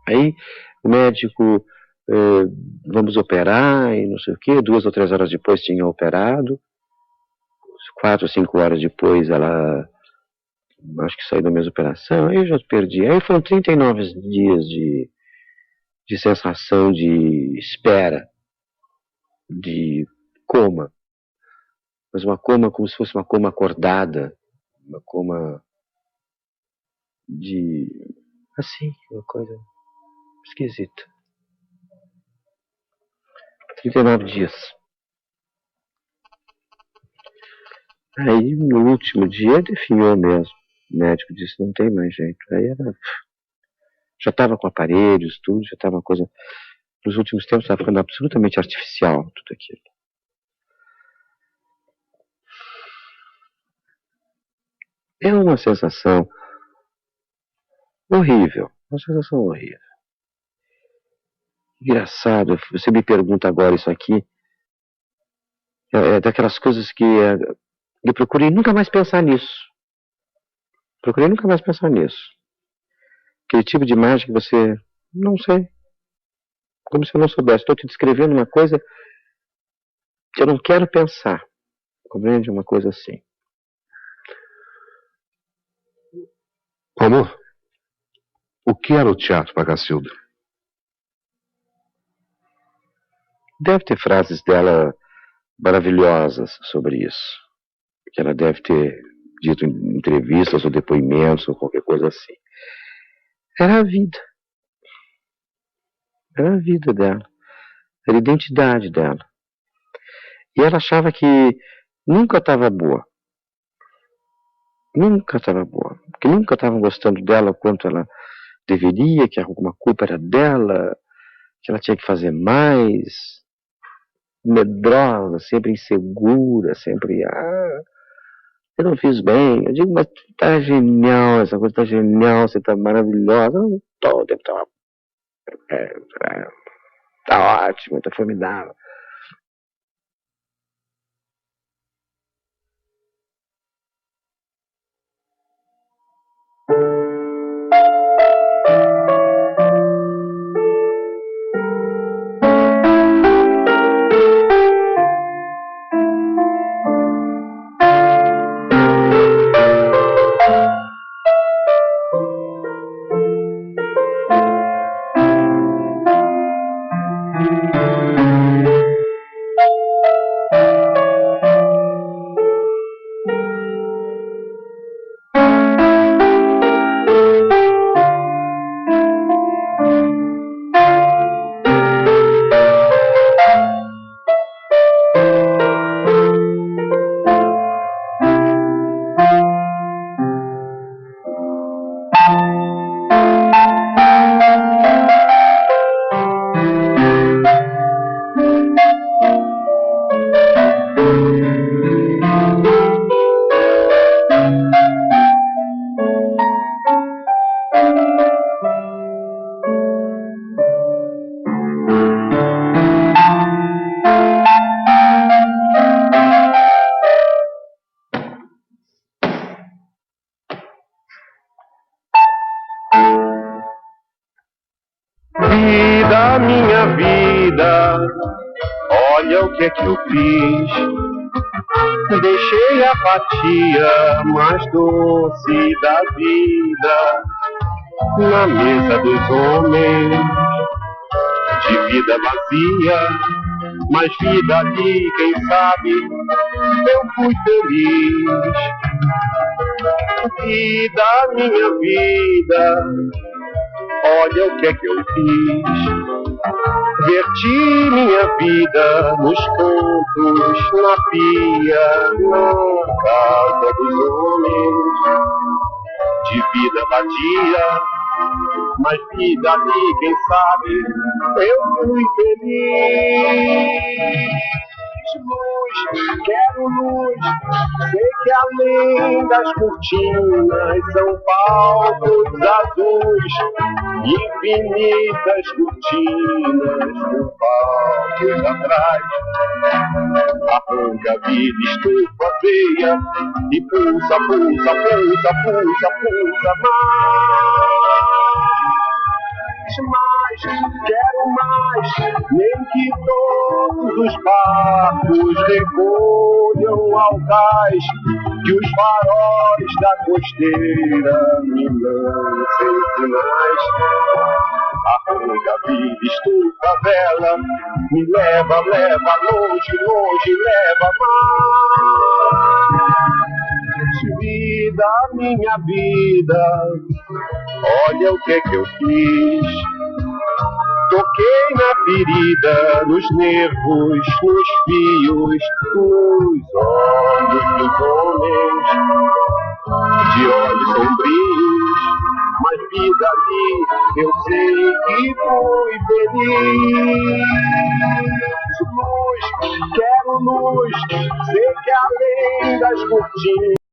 Aí o médico, vamos operar e não sei o quê, 2 ou 3 horas depois tinha operado, 4 ou 5 horas depois ela, acho que saiu da mesma operação, aí eu já perdi. Aí foram 39 dias de sensação de espera, de coma, mas uma coma como se fosse uma coma acordada, uma coma de, assim, uma coisa esquisita. 39 dias. Aí no último dia definhou mesmo, o médico disse, não tem mais jeito. Aí ela já estava com aparelhos, tudo, já estava uma coisa, nos últimos tempos estava ficando absolutamente artificial tudo aquilo. É uma sensação horrível, uma sensação horrível. Engraçado, você me pergunta agora isso aqui, é daquelas coisas que eu procurei nunca mais pensar nisso. Procurei nunca mais pensar nisso. Aquele tipo de imagem que você, não sei, como se eu não soubesse. Estou te descrevendo uma coisa que eu não quero pensar. Compreende? Uma coisa assim. Amor, o que era o teatro para Cacilda? Deve ter frases dela maravilhosas sobre isso. Que ela deve ter dito em entrevistas ou depoimentos ou qualquer coisa assim. Era a vida. Era a vida dela. Era a identidade dela. E ela achava que nunca estava boa. Nunca estava boa. Que nunca estavam gostando dela o quanto ela deveria, que alguma culpa era dela, que ela tinha que fazer mais. Medrosa, sempre insegura, sempre, eu não fiz bem. Eu digo, mas tá genial, essa coisa tá genial, você tá maravilhosa. Eu não tô, o tempo tá ótimo, tá formidável. que é que eu fiz. Deixei a apatia mais doce da vida na mesa dos homens, de vida vazia, mas vida ali, quem sabe, eu fui feliz. Vida, minha vida, olha o que é que eu fiz. Verti minha vida nos cantos, na pia, na casa dos homens, de vida vadia, mas vida ali, quem sabe, eu fui feliz. Luz, quero luz, sei que além das cortinas são palcos azuis, infinitas cortinas com palcos atrás. Arranca a vida, estufa a veia e pulsa, pulsa, pulsa, pulsa, pulsa mais, quero mais, nem que todos os barcos recolham ao cais, que os faróis da costeira me lancem sinais. Arranca a vida, estufa a vela, me leva, leva longe, longe, leva mais. Vida, minha vida, olha o que é que eu fiz. Toquei na ferida, nos nervos, nos fios, nos olhos dos homens, de olhos sombrios, mas vida ali, eu sei que fui feliz. Luz, quero luz, sei que além das cortinas